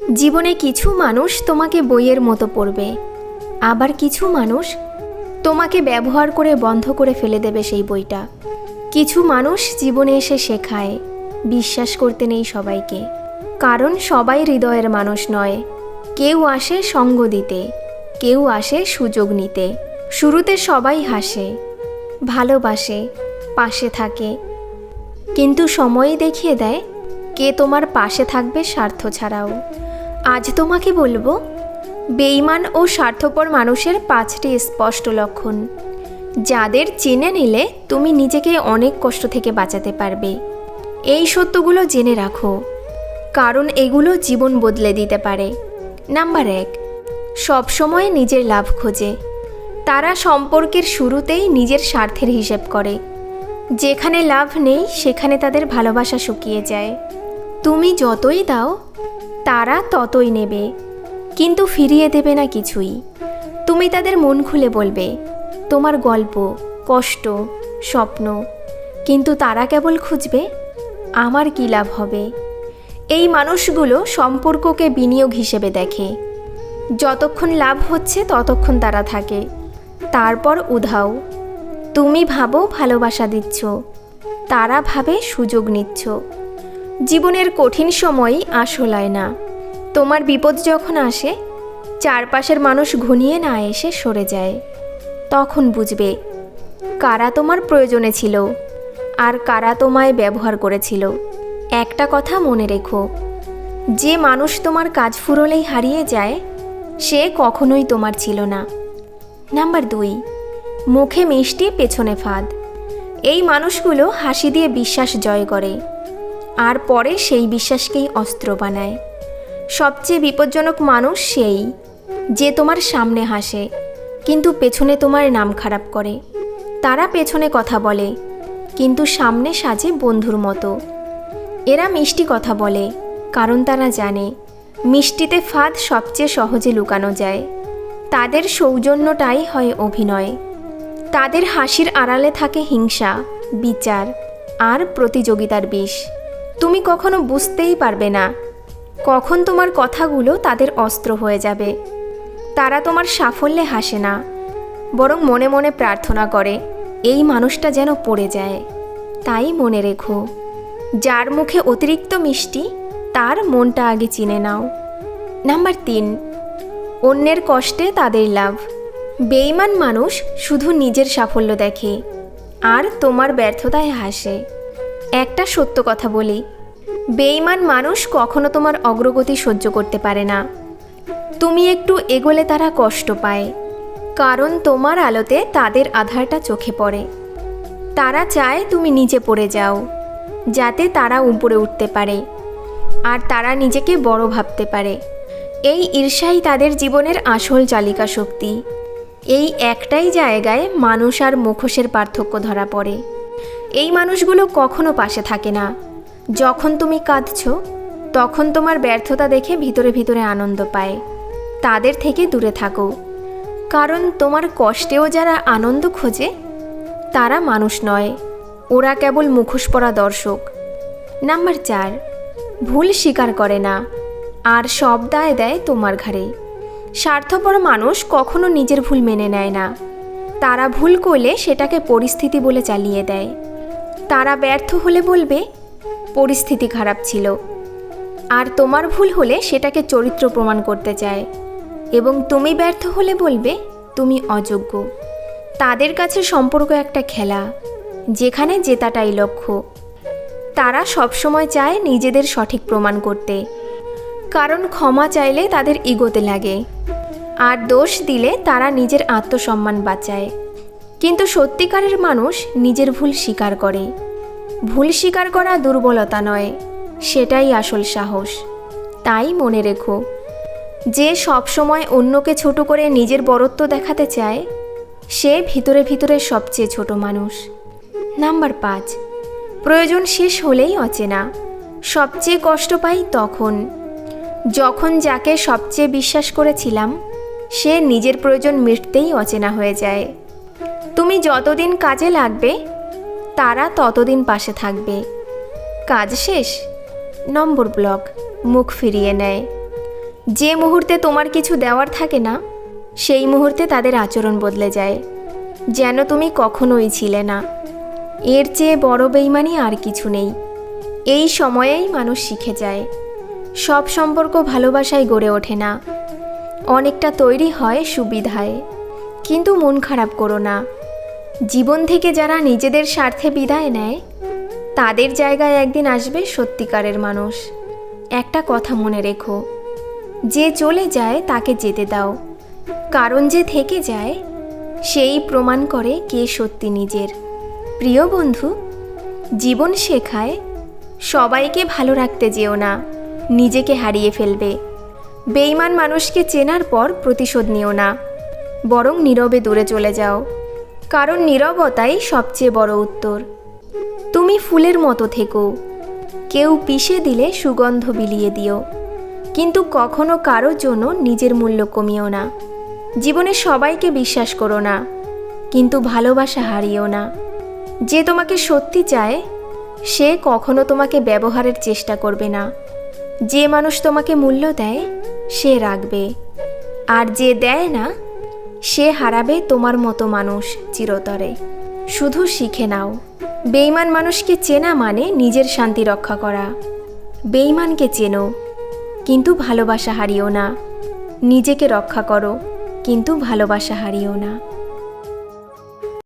জীবনে কিছু মানুষ তোমাকে বইয়ের মতো পড়বে, আবার কিছু মানুষ তোমাকে ব্যবহার করে বন্ধ করে ফেলে দেবে সেই বইটা। কিছু মানুষ জীবনে এসে শেখায় বিশ্বাস করতে নেই সবাইকে, কারণ সবাই হৃদয়ের মানুষ নয়। কেউ আসে সঙ্গ দিতে, কেউ আসে সুযোগ নিতে। শুরুতে সবাই হাসে, ভালোবাসে, পাশে থাকে, কিন্তু সময়ই দেখিয়ে দেয় কে তোমার পাশে থাকবে স্বার্থ ছাড়াও। আজ তোমাকে বলবো বেঈমান ও স্বার্থপর মানুষের 5টি স্পষ্ট লক্ষণ, যাদের চিনে নিলে তুমি নিজেকে অনেক কষ্ট থেকে বাঁচাতে পারবে। এই সত্যগুলো জেনে রাখো, কারণ এগুলো জীবন বদলে দিতে পারে। নাম্বার 1, সবসময় নিজের লাভ খোঁজে। তারা সম্পর্কের শুরুতেই নিজের স্বার্থের হিসেব করে। যেখানে লাভ নেই সেখানে তাদের ভালোবাসা শুকিয়ে যায়। তুমি যতই দাও তারা ততই নেবে, কিন্তু ফিরিয়ে দেবে না কিছুই। তুমি তাদের মন খুলে বলবে তোমার গল্প, কষ্ট, স্বপ্ন, কিন্তু তারা কেবল খুঁজবে আমার কী লাভ হবে। এই মানুষগুলো সম্পর্ককে বিনিয়োগ হিসেবে দেখে। যতক্ষণ লাভ হচ্ছে ততক্ষণ তারা থাকে, তারপর উধাও। তুমি ভাবো ভালোবাসা দিচ্ছ, তারা ভাবে সুযোগ নিচ্ছ। জীবনের কঠিন সময়ই আসল আয়না। তোমার বিপদ যখন আসে চারপাশের মানুষ ঘনিয়ে না এসে সরে যায়, তখন বুঝবে কারা তোমার প্রয়োজনে ছিল আর কারা তোমায় ব্যবহার করেছিল। একটা কথা মনে রেখো, যে মানুষ তোমার কাজ ফুরলেই হারিয়ে যায় সে কখনোই তোমার ছিল না। নাম্বার 2, মুখে মিষ্টি পেছনে ফাঁদ। এই মানুষগুলো হাসি দিয়ে বিশ্বাস জয় করে আর পরে সেই বিশ্বাসকেই অস্ত্র বানায়। সবচেয়ে বিপজ্জনক মানুষ সেই যে তোমার সামনে হাসে কিন্তু পেছনে তোমার নাম খারাপ করে। তারা পেছনে কথা বলে কিন্তু সামনে সাজে বন্ধুর মতো। এরা মিষ্টি কথা বলে কারণ তারা জানে মিষ্টিতে ফাঁদ সবচেয়ে সহজে লুকানো যায়। তাদের সৌজন্যটাই হয় অভিনয়। তাদের হাসির আড়ালে থাকে হিংসা, বিচার আর প্রতিযোগিতার বিষ। তুমি কখনো বুঝতেই পারবে না কখন তোমার কথাগুলো তাদের অস্ত্র হয়ে যাবে। তারা তোমার সাফল্যে হাসে না, বরং মনে মনে প্রার্থনা করে এই মানুষটা যেন পড়ে যায়। তাই মনে রেখো, যার মুখে অতিরিক্ত মিষ্টি তার মনটা আগে চিনে নাও। নাম্বার 3, অন্যের কষ্টে তাদের লাভ। বেঈমান মানুষ শুধু নিজের সাফল্য দেখে আর তোমার ব্যর্থতায় হাসে। একটা সত্য কথা বলি, বেঈমান মানুষ কখনো তোমার অগ্রগতি সহ্য করতে পারে না। তুমি একটু এগোলে তারা কষ্ট পায়, কারণ তোমার আলোতে তাদের আধারটা চোখে পড়ে। তারা চায় তুমি নিচে পড়ে যাও যাতে তারা উপরে উঠতে পারে আর তারা নিজেকে বড় ভাবতে পারে। এই ঈর্ষাই তাদের জীবনের আসল চালিকা শক্তি। এই একটাই জায়গায় মানুষ আর মুখোশের পার্থক্য ধরা পড়ে। এই মানুষগুলো কখনো পাশে থাকে না। যখন তুমি কাঁদছো তখন তোমার ব্যর্থতা দেখে ভিতরে ভিতরে আনন্দ পায়। তাদের থেকে দূরে থাকো, কারণ তোমার কষ্টেও যারা আনন্দ খোঁজে তারা মানুষ নয়, ওরা কেবল মুখোশ পরা দর্শক। নাম্বার 4, ভুল স্বীকার করে না আর সব দায় দেয় তোমার ঘাড়ে। স্বার্থপর মানুষ কখনো নিজের ভুল মেনে নেয় না। তারা ভুল করলে সেটাকে পরিস্থিতি বলে চালিয়ে দেয়। তারা ব্যর্থ হলে বলবে পরিস্থিতি খারাপ ছিল, আর তোমার ভুল হলে সেটাকে চরিত্র প্রমাণ করতে চায়, এবং তুমি ব্যর্থ হলে বলবে তুমি অযোগ্য। তাদের কাছে সম্পর্ক একটা খেলা যেখানে জেতাটাই লক্ষ্য। তারা সবসময় চায় নিজেদের সঠিক প্রমাণ করতে, কারণ ক্ষমা চাইলে তাদের ইগোতে লাগে আর দোষ দিলে তারা নিজের আত্মসম্মান বাঁচায়। কিন্তু সত্যিকারের মানুষ নিজের ভুল স্বীকার করে। ভুল স্বীকার করা দুর্বলতা নয়, সেটাই আসল সাহস। তাই মনে রেখো, যে সবসময় অন্যকে ছোট করে নিজের বড়ত্ব দেখাতে চায় সে ভিতরে ভিতরে সবচেয়ে ছোট মানুষ। নাম্বার 5, প্রয়োজন শেষ হলেই অচেনা। সবচেয়ে কষ্ট পাই তখন যখন যাকে সবচেয়ে বিশ্বাস করেছিলাম সে নিজের প্রয়োজন মিটতেই অচেনা হয়ে যায়। তুমি যতদিন কাজে লাগবে তারা ততদিন পাশে থাকবে। কাজ শেষ, নম্বর ব্লক, মুখ ফিরিয়ে নেয়। যে মুহূর্তে তোমার কিছু দেওয়ার থাকে না, সেই মুহূর্তে তাদের আচরণ বদলে যায়, যেন তুমি কখনোই ছিলে না। এর চেয়ে বড় বেইমানি আর কিছু নেই। এই সময়েই মানুষ শিখে যায়, সব সম্পর্ক ভালোবাসায় গড়ে ওঠে না, অনেকটা তৈরি হয় সুবিধায়। কিন্তু মন খারাপ করো না, জীবন থেকে যারা নিজেদের স্বার্থে বিদায় নেয়, তাদের জায়গায় একদিন আসবে সত্যিকারের মানুষ। একটা কথা মনে রেখো, যে চলে যায় তাকে যেতে দাও, কারণ যে থেকে যায় সেই প্রমাণ করে কে সত্যি নিজের। প্রিয় বন্ধু, জীবন শেখায় সবাইকে ভালো রাখতে যেও না, নিজেকে হারিয়ে ফেলবে। বেঈমান মানুষকে চেনার পর প্রতিশোধ নিও না, বরং নীরবে দূরে চলে যাও, কারণ নীরবতাই সবচেয়ে বড় উত্তর। তুমি ফুলের মতো থেকো, কেউ পিষে দিলে সুগন্ধ বিলিয়ে দিও, কিন্তু কখনো কারোর জন্য নিজের মূল্য কমিও না। জীবনে সবাইকে বিশ্বাস করো না, কিন্তু ভালোবাসা হারিও না। যে তোমাকে সত্যি চায় সে কখনো তোমাকে ব্যবহারের চেষ্টা করবে না। যে মানুষ তোমাকে মূল্য দেয় সে রাখবে, আর যে দেয় না সে হারাবে তোমার মতো মানুষ চিরতরে। শুধু শিখে নাও, বেঈমান মানুষকে চেনা মানে নিজের শান্তি রক্ষা করা। বেঈমানকে চেনো, কিন্তু ভালোবাসা হারিও না। নিজেকে রক্ষা করো, কিন্তু ভালোবাসা হারিও না।